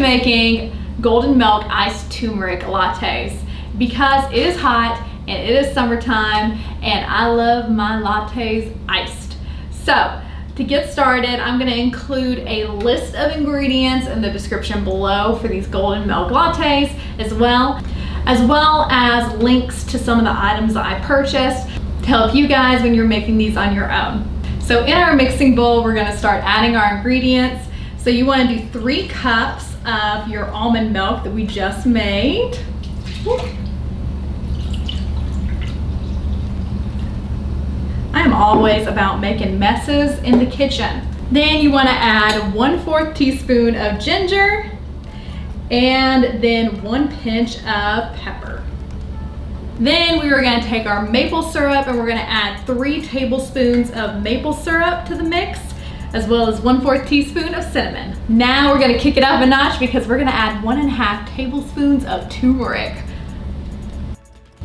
making golden milk iced turmeric lattes because it is hot and it is summertime and I love my lattes iced. So to get started, I'm going to include a list of ingredients in the description below for these golden milk lattes, as well as links to some of the items that I purchased to help you guys when you're making these on your own. So in our mixing bowl, we're going to start adding our ingredients. So you want to do 3 cups of your almond milk that we just made. I'm always about making messes in the kitchen. Then you want to add 1/4 teaspoon of ginger and then 1 pinch of pepper. Then we are going to take our maple syrup and we're going to add 3 tablespoons of maple syrup to the mix, as well as 1/4 teaspoon of cinnamon. Now we're going to kick it up a notch because we're going to add 1.5 tablespoons of turmeric.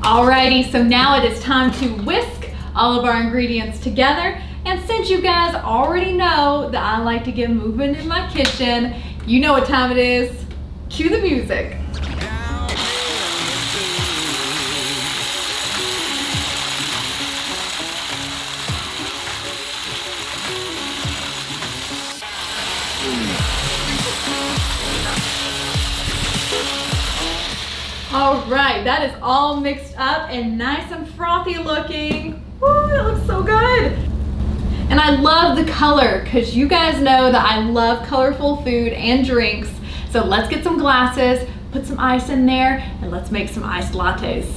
Alrighty, so now it is time to whisk all of our ingredients together. And since you guys already know that I like to get moving in my kitchen, you know what time it is. Cue the music. All right, that is all mixed up and nice and frothy looking. Ooh, that looks so good. And I love the color because you guys know that I love colorful food and drinks. So let's get some glasses, put some ice in there, and let's make some iced lattes.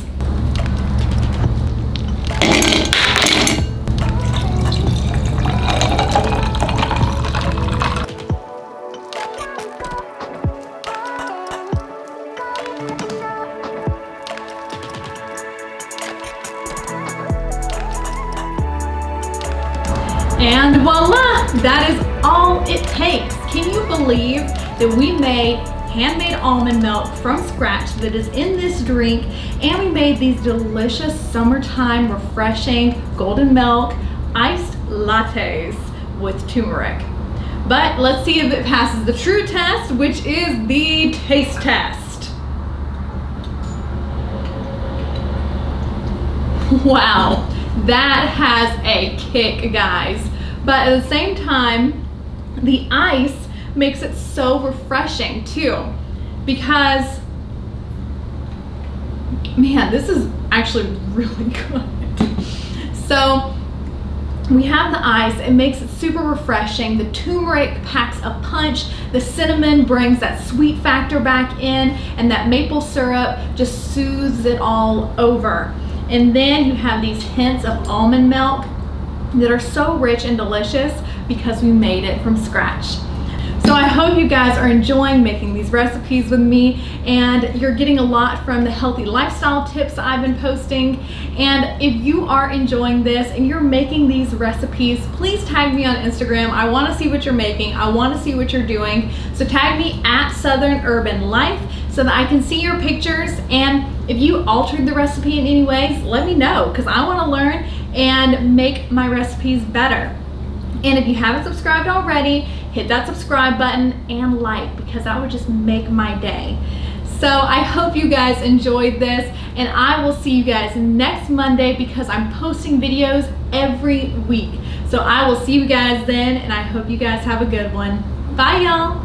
And voila, that is all it takes. Can you believe that we made handmade almond milk from scratch that is in this drink, and we made these delicious summertime refreshing golden milk iced lattes with turmeric. But let's see if it passes the true test, which is the taste test. Wow, that has a kick, guys. But at the same time, the ice makes it so refreshing too, because man, this is actually really good. So we have the ice, it makes it super refreshing. The turmeric packs a punch. The cinnamon brings that sweet factor back in, and that maple syrup just soothes it all over. And then you have these hints of almond milk that are so rich and delicious because we made it from scratch. So I hope you guys are enjoying making these recipes with me, and you're getting a lot from the healthy lifestyle tips I've been posting. And if you are enjoying this and you're making these recipes, please tag me on Instagram. I want to see what you're making. I want to see what you're doing. So tag me at Southern Urban Life so that I can see your pictures. And if you altered the recipe in any ways, let me know, because I want to learn and make my recipes better. And if you haven't subscribed already, hit that subscribe button and like, because that would just make my day. So I hope you guys enjoyed this, and I will see you guys next Monday because I'm posting videos every week. So I will see you guys then, and I hope you guys have a good one. Bye, y'all.